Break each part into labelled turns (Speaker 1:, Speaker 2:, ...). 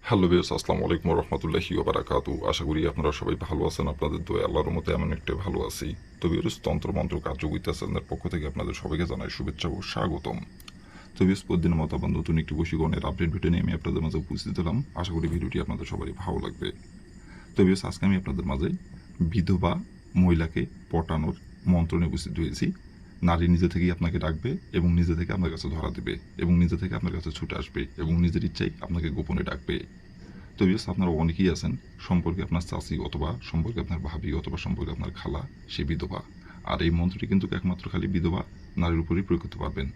Speaker 1: Hello viewers, আসসালামু আলাইকুম ওয়া রাহমাতুল্লাহি ওয়া বারাকাতুহু। আশা করি আপনারা সবাই ভালো আছেন। আপনাদের দোয়ায় আল্লাহর রহমতে এমন একটা ভালো আছি। তো ভিউয়ার্স, তন্ত্রমন্ত্র কার্যবিদ্যা চ্যানেলের পক্ষ থেকে আপনাদের সবাইকে জানাই শুভেচ্ছা ও স্বাগতম। তো ভিউয়ার্স, প্রতিদিনের মতো আবার নতুন একটি বশীকরণের আপডেট ভিডিও নিয়ে আমি আপনাদের মাঝে উপস্থিত হলাম। আশা করি ভিডিওটি আপনাদের সবারই ভালো লাগবে। তো ভিউয়ার্স, আজকে আমি আপনাদের মাঝে বিধবা মহিলাকে পটানোর মন্ত্র নিয়ে উপস্থিত হয়েছি। নারী নিজে থেকেই আপনাকে ডাকবে এবং নিজে থেকে আপনার কাছে ধরা দেবে এবং নিজে থেকে আপনার কাছে ছুটে আসবে এবং নিজের ইচ্ছাই আপনাকে গোপনে ডাকবে। তো ভিউয়ার্স, আপনারা অনেকেই আছেন সম্পর্কে আপনার চাচি অথবা সম্পর্কে আপনার ভাবি অথবা সম্পর্কে আপনার খালা সে বিধবা। আর এই মন্ত্রটি কিন্তু একমাত্র খালি বিধবা নারীর উপরেই প্রয়োগ করতে পারবেন।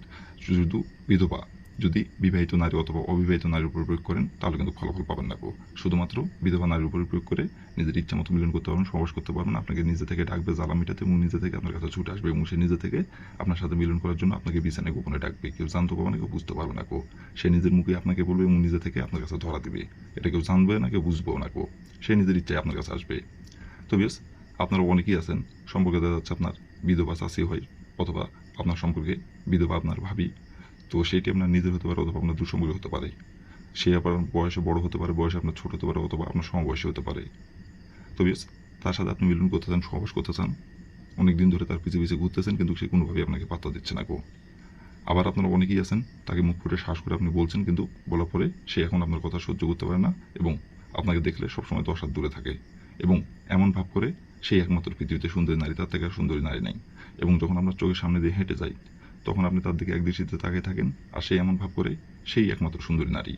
Speaker 1: শুধু বিধবা, যদি বিবাহিত নারী অথবা অবিবাহিত নারীর উপর প্রয়োগ করেন তাহলে কিন্তু ফলাফল পাবেন না গো। শুধুমাত্র বিধবা নারীর উপরে প্রয়োগ করে নিজের ইচ্ছা মতো মিলন করতে পারবেন, সহবাস করতে পারবেন। আপনাকে নিজে থেকে ডাকবে জ্বালা মিটাতে এবং নিজে থেকে আপনার কাছে ছুটে আসবে এবং সে নিজে থেকে আপনার সাথে মিলন করার জন্য আপনাকে বিছানায় গোপনে ডাকবে। কেউ জানতে পারবে না, কেউ বুঝতে পারবে না গো। সে নিজের মুখে আপনাকে বলবে এবং নিজে থেকে আপনার কাছে ধরা দিবে। এটা কেউ জানবে না, কেউ বুঝবেও না গো। সে নিজের ইচ্ছায় আপনার কাছে আসবে। তো বেশ, আপনারা অনেকেই আছেন সম্পর্কে দেখা যাচ্ছে আপনার বিধবা চাষি হয় অথবা আপনার সম্পর্কে বিধবা আপনার ভাবি। তো সেটি আপনার নিজের হতে পারে অথবা আপনার দুঃসম্পর্কে হতে পারে। সে আবার বয়সে বড় হতে পারে, বয়সে আপনার ছোট হতে পারে অথবা আপনার সমবয়সী হতে পারে। তো বেশ, তার সাথে আপনি মিলন করতে চান, সহবাস করতে চান, অনেক দিন ধরে তার পিছিয়ে পিছিয়ে ঘুরতেছেন কিন্তু সে কোনোভাবেই আপনাকে পাত্তা দিচ্ছে না গো। আবার আপনারা অনেকেই আছেন তাকে মুখ ফুটে শ্বাস করে আপনি বলছেন কিন্তু বলার পরে সে এখন আপনার কথা সহ্য করতে পারে না এবং আপনাকে দেখলে সবসময় 10 হাত দূরে থাকে এবং এমন ভাব করে সেই একমাত্র পৃথিবীতে সুন্দরী নারী, তার থেকে আর সুন্দরী নারী নেই। এবং যখন আপনার চোখের সামনে দিয়ে হেঁটে যায় তখন আপনি তার দিকে একদৃষ্টিতে তাকিয়ে থাকেন আর সেই এমন ভাব করে সেই একমাত্র সুন্দরী নারী।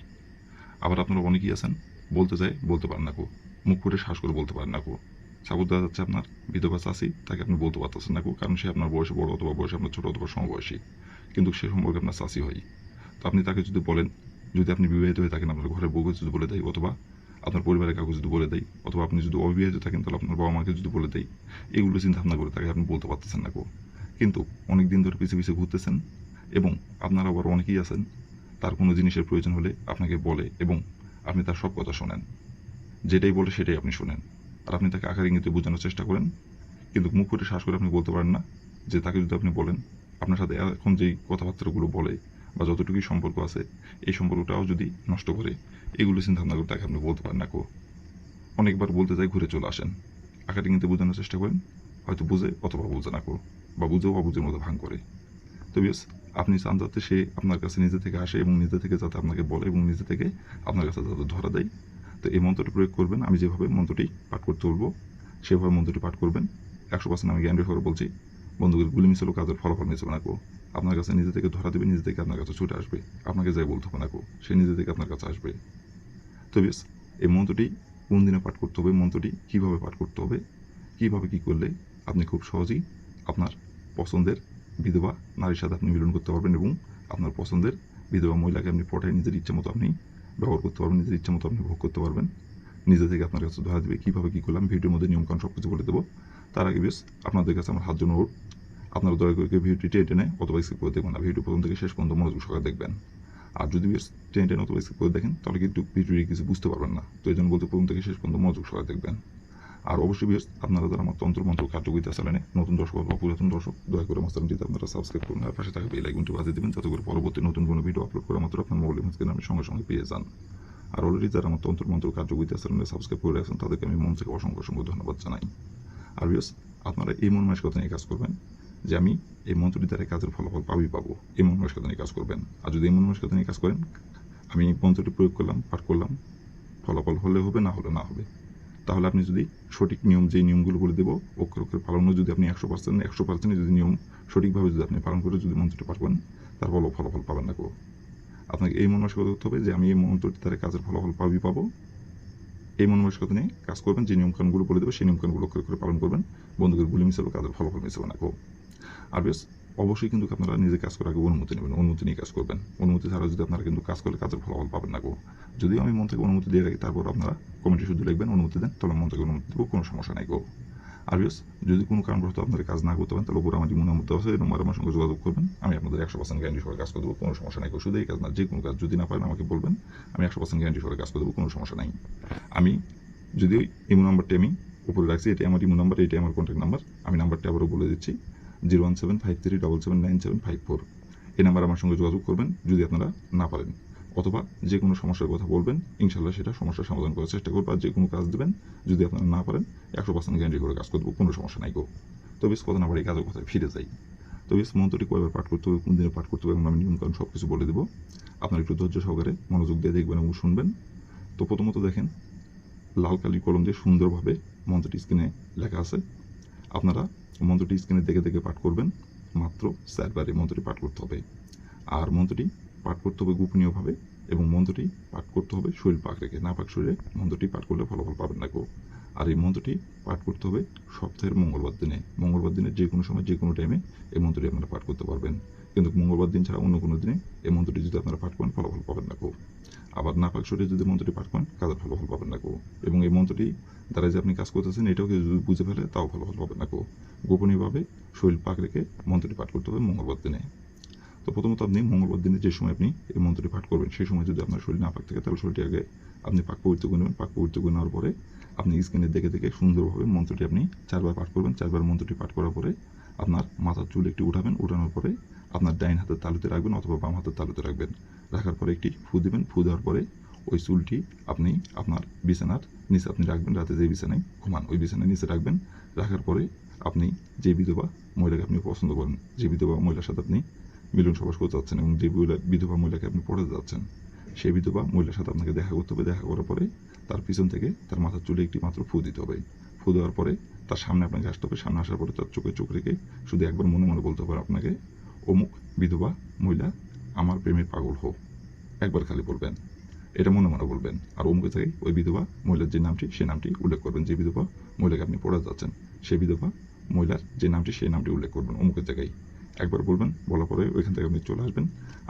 Speaker 1: আবার আপনারা অনেকেই আছেন বলতে চায় বলতে পারেন না গো, মুখ ফুটে শ্বাস করে বলতে পারেন না গো। সাপোজ দেখা যাচ্ছে আপনার বিধবা চাষি, তাকে আপনি বলতে পারতেছেন না গো, কারণ সে আপনার বয়সে বড় অথবা বয়সে আপনার ছোট অথবা সমবয়সী, কিন্তু সে সম্পর্কে আপনার চাষি হয়। তো আপনি তাকে যদি বলেন, যদি আপনি বিবাহিত হয়ে থাকেন আপনার ঘরের বউকে যদি বলে দেয় অথবা আপনার পরিবারের কাউকে যদি বলে দেয় অথবা আপনি যদি অবিবাহিত থাকেন তাহলে আপনার বাবা মাকে যদি বলে দেয়, এগুলো চিন্তা ভাবনা করে তাকে আপনি বলতে পারতেছেন না গো। কিন্তু অনেক দিন ধরে পিছিয়ে পিছিয়ে ঘুরতেছেন এবং আপনারা আবার অনেকেই আছেন তার কোনো জিনিসের প্রয়োজন হলে আপনাকে বলে এবং আপনি তার সব কথা শোনেন, যেটাই বলে সেটাই আপনি শোনেন। আর আপনি তাকে আকার ইঙ্গিতে বোঝানোর চেষ্টা করেন কিন্তু মুখ ফুটে শ্বাস করে আপনি বলতে পারেন না যে তাকে যদি আপনি বলেন আপনার সাথে এখন যেই কথাবার্তাগুলো বলে বা যতটুকুই সম্পর্ক আছে এই সম্পর্কটাও যদি নষ্ট করে, এগুলো চিন্তা ভাবনা করে তাকে আপনি বলতে পারেন না গো। অনেকবার বলতে যাই ঘুরে চলে আসেন, আকার ইঙ্গিতে বোঝানোর চেষ্টা করেন, হয়তো বুঝে অথবা বুঝে না গো, বা বুঝেও বা বুঝের মতো ভাঙ করে। তো বিয়াস, আপনি চান যাতে সে আপনার কাছে নিজে থেকে আসে এবং নিজে থেকে যাতে আপনাকে বলে এবং নিজে থেকে আপনার কাছে যাতে ধরা দেয়। তো এই মন্ত্রটি প্রয়োগ করবেন, আমি যেভাবে মন্ত্রটি পাঠ করতে বলবো সেভাবে মন্ত্রটি পাঠ করবেন। 100% আমি গ্যারান্টি করে বলছি, বন্ধুদের গুলি মিশালেও কাজের ফলাফল মিশবে না গো। আপনার কাছে নিজে থেকে ধরা দেবে, নিজে থেকে আপনার কাছে ছুটে আসবে, আপনাকে যাই বলতে হবে না গো, সে নিজে থেকে আপনার কাছে আসবে। তো বিয়াস, এই মন্ত্রটি কোন দিনে পাঠ করতে হবে, মন্ত্রটি কীভাবে পাঠ করতে হবে, কীভাবে কী করলে আপনি খুব সহজেই আপনার পছন্দের বিধবা নারীর সাথে আপনি মিলন করতে পারবেন এবং আপনার পছন্দের বিধবা মহিলাকে আপনি পটায় নিজের ইচ্ছে মতো আপনি ব্যবহার করতে পারবেন, নিজের ইচ্ছে মতো আপনি ভোগ করতে পারবেন, নিজে থেকে আপনার কাছে ধরা দেবে। কীভাবে কী করলাম ভিডিওর মধ্যে নিয়মকানুন সব কিছু বলে দেবো। তার আগে বেশ আপনাদের কাছে আমার হাত জন্য অনুরোধ, আপনারা দয়া করে ভিডিওটি টেনে অথবা স্কিপ করে দেখবেন না, ভিডিও প্রথম থেকে শেষ পর্যন্ত মনোযোগ সহকারে দেখবেন। আর যদি বেশ টেনে অথবা স্কিপ করে দেখেন তাহলে কিন্তু ভিডিওটি কিছু বুঝতে পারবেন না। তো এই জন্য বলতে প্রথম থেকে শেষ পর্যন্ত মনোযোগ সহকারে দেখবেন। আর অবশ্যই বেশ আপনারা যারা আমার তন্ত্রমন্ত্র কার্যবিদ্যা চ্যানেলে নতুন দর্শক বা পুরাতন দর্শক, দয়া করে আমার চ্যানেলটিতে আপনারা সাবস্ক্রাইব করুন আর পাশে থাকা বেল আইকনটি বাজিয়ে দেবেন যাতে করে পরবর্তী নতুন কোনো ভিডিও আপলোড করা মাত্র আপনার মোবাইলের স্ক্রিনে আপনি সঙ্গে সঙ্গে পেয়ে যান। আর অলরেডি যারা আমার তন্ত্রমন্ত্র কার্যবিদ্যা চ্যানেলে সাবস্ক্রাইব করে আছেন তাদেরকে আমি মন থেকে অসংখ্য অসংখ্য ধন্যবাদ জানাই। আর বেশ আপনারা এই মন মানসিকতা নিয়ে কাজ করবেন যে আমি এই মন্ত্রটি দ্বারা কাজের ফলাফল পাবো, এই মন মানসিকতা নিয়ে কাজ করবেন। আর যদি এই মন মানসিকতা নিয়ে কাজ করেন, আমি মন্ত্রটি প্রয়োগ করলাম, পাঠ করলাম, ফলাফল হলে হবে, না হলে না হবে। তাহলে আপনি যদি সঠিক নিয়ম, যেই নিয়মগুলো বলে দেবো অক্ষরে অক্ষরে পালনও যদি আপনি 100% যদি নিয়ম সঠিকভাবে যদি আপনি পালন করে যদি মন্ত্রটি পাঠ করেন তার ফলাফল পাবেন না গো। আপনাকে এই মন মানসিকতা করতে হবে যে আমি এই মন্ত্রটি দ্বারা কাজের ফলাফল পাবো। এই মন মানসিকতা নিয়ে কাজ করবেন, যে নিয়মকানুনগুলো বলে দেবো সেই নিয়মকানুনগুলো অক্ষরে অক্ষরে পালন করবেন। বন্ধুদের গুলি মিশালেও কাজের ফলাফল মিশবে না গো। আর বেশ অবশ্যই কিন্তু আপনারা নিজে কাজ করার আগে অনুমতি নেবেন, অনুমতি নিয়ে কাজ করবেন। অনুমতি ছাড়া যদি আপনারা কিন্তু কাজ করলে কাজের ফলাফল পাবেন না গো। যদিও আমি মন থেকে অনুমতি দিয়ে রাখি, তারপর আপনারা কমেন্টে শুধু লিখবেন অনুমতি দেন, তাহলে মন থেকে অনুমতি দেবো, কোনো সমস্যা নাই গো। আর বেশ যদি কোনো কারণবশত আপনারা কাজ না করতে পারেন তাহলে উপর আমার মনে মধ্যে আছে এরকম আমার সঙ্গে যোগাযোগ করবেন, আমি আপনাদের 100% গ্যারান্টি সহকারে কাজ করে দেবো, কোনো সমস্যা নাই গো। শুধু এই কাজ না, যে কোনো কাজ যদি না পারেন আমাকে বলবেন, আমি 100% গ্যারান্টি সহকারে কাজ করে দেবো, কোনো সমস্যা নাই। আমি যদিও ইমো নাম্বারটি আমি উপরে রাখছি, এটি আমার ইমো নাম্বার, এটি আমার কন্ট্যাক্ট নাম্বার। আমি নাম্বারটি আবারও বলে দিচ্ছি, 01753779774। এই নাম্বার আমার সঙ্গে যোগাযোগ করবেন যদি আপনারা না পারেন। অথবা যে কোনো সমস্যার কথা বলবেন, ইনশাল্লাহ সেটা সমস্যার সমাধান করার চেষ্টা করবো। আর যে কোনো কাজ দেবেন, যদি আপনারা না পারেন 100% গ্যারান্টি করে কাজ করবো, কোনো সমস্যা নাই গো। তো বেশ কথা না বাড়ি কাজের কথায় ফিরে যাই। তো বেশ মন্ত্রটি কয়বার পাঠ করতে হবে, কোন দিনে পাঠ করতে হবে, এবং আমি নিয়মকানুন সব কিছু বলে দেবো। আপনারা একটু ধৈর্য সহকারে মনোযোগ দিয়ে দেখবেন এবং শুনবেন। তো প্রথমত দেখেন, লাল কালি কলম দিয়ে সুন্দরভাবে মন্ত্রটি স্ক্রিনে লেখা আছে। আপনারা মন্ত্রটি স্ক্রিনে দেখে দেখে পাঠ করবেন। মাত্র 4 বারে মন্ত্রটি পাঠ করতে হবে। আর মন্ত্রটি পাঠ করতে হবে গোপনীয়ভাবে, এবং মন্ত্রটি পাঠ করতে হবে শরীর পাক রেখে। না পাক শরীরে মন্ত্রটি পাঠ করলে ফলাফল পাবেন না গো। আর এই মন্ত্রটি পাঠ করতে হবে সপ্তাহের মঙ্গলবার দিনে। মঙ্গলবার দিনে যে কোনো সময় যে কোনো টাইমে এই মন্ত্রটি আপনারা পাঠ করতে পারবেন। কিন্তু মঙ্গলবার দিন ছাড়া অন্য কোনো দিনে এই মন্ত্রটি যদি আপনারা পাঠ করেন, ফলাফল পাবেন না গো। আবার না পাক শরীরে যদি মন্ত্রটি পাঠ করেন, কাজের ফলাফল পাবেন না গো। এবং এই মন্ত্রটি দ্বারা যে আপনি কাজ করতেছেন, এটাও কেউ যদি বুঝে ফেলে, তাও ফলাফল পাবেন না গো। গোপনীয়ভাবে শরীর পাক রেখে মন্ত্রটি পাঠ করতে হবে মঙ্গলবার দিনে। তো প্রথমত আপনি মঙ্গলবার দিনে যে সময় আপনি এই মন্ত্রটি পাঠ করবেন, সেই সময় যদি আপনার শরীর না পাক থাকে, তাহলে শরীরটি আগে আপনি পাক পবিত্র করে নেবেন। পাক পবিত্র করে নেওয়ার পরে আপনি স্ক্রিনে দেখে দেখে সুন্দরভাবে মন্ত্রটি আপনি 4 বার পাঠ করবেন। 4 বার মন্ত্রটি পাঠ করার পরে আপনার মাথার চুল একটি উঠাবেন। উঠানোর পরে আপনার ডাইন হাতের তালুতে রাখবেন অথবা বাম হাতের তালুতে রাখবেন। রাখার পরে একটি ফু দিবেন। ফু দেওয়ার পরে ওই চুলটি আপনি আপনার বিছানার নিচে আপনি রাখবেন। রাতে যে বিছানায় ঘুমান, ওই বিছানার নিচে রাখবেন। রাখার পরে আপনি যে বিধবা মহিলাকে আপনি পছন্দ করেন, যে বিধবা মহিলার সাথে আপনি মিলন সবাস করতে যাচ্ছেন, এবং যে বিধবা মহিলাকে আপনি পড়াতে যাচ্ছেন, সেই বিধবা মহিলার সাথে আপনাকে দেখা করতে হবে। দেখা করার পরে তার পিছন থেকে তার মাথার চুলে একটি মাত্র ফু দিতে হবে। ফু দেওয়ার পরে তার সামনে আপনাকে আসতে হবে। সামনে আসার পরে তার চোখে চোখ রেখে শুধু একবার মনে মনে বলতে হবে আপনাকে, অমুক বিধবা মহিলা আমার প্রেমের পাগল হোক। একবার খালি বলবেন, এটা মনে মনে বলবেন। আর অমুকের জায়গায় ওই বিধবা মহিলার যে নামটি, সেই নামটি উল্লেখ করবেন। যে বিধবা মহিলাকে আপনি পড়াতে যাচ্ছেন, সেই বিধবা মহিলার যে নামটি, সেই নামটি উল্লেখ করবেন অমুকের জায়গায়। একবার বলবেন, বলার পরে ওইখান থেকে আপনি চলে আসবেন।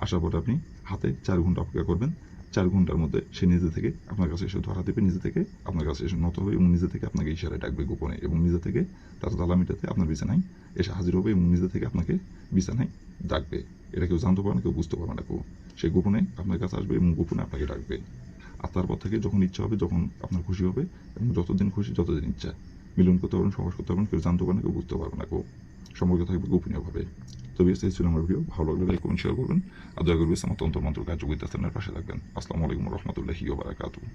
Speaker 1: আসার পরে আপনি হাতে 4 ঘন্টা অপেক্ষা করবেন। 4 ঘন্টার মধ্যে সে নিজে থেকে আপনার কাছে এসে ধরা দেবে, নিজে থেকে আপনার কাছে এসে নত হবে, এবং নিজে থেকে আপনাকে ইশারায় ডাকবে গোপনে, এবং নিজে থেকে তার জ্বালামিটাতে আপনার বিছানায় এসে হাজির হবে, এবং নিজে থেকে আপনাকে বিছানায় ডাকবে। এটা কেউ জানতে পারে না, কেউ বুঝতে পারবে না কেউ। সে গোপনে আপনার কাছে আসবে এবং গোপনে আপনাকে ডাকবে। আর তারপর থেকে যখন ইচ্ছা হবে, যখন আপনার খুশি হবে, এবং যতদিন খুশি যতদিন ইচ্ছা মিলন করতে পারবেন, সমাস করতে পারবেন, কেউ জানতে পারবে না, কেউ বুঝতে পারবে না কেউ। সম্পর্ক থাকবে গোপনীয়ভাবে। তো বেশ, এই ছিল আমার ভিডিও। ভালো লাগলে লাইক কমেন্ট শেয়ার করবেন। আর দয়া করে আমার তন্ত্র মন্ত্র কার্যকরিতা স্থানের পাশে থাকবেন। আসসালামু আলাইকুম রহমতুল্লাহি ওয়া বারাকাতুহু।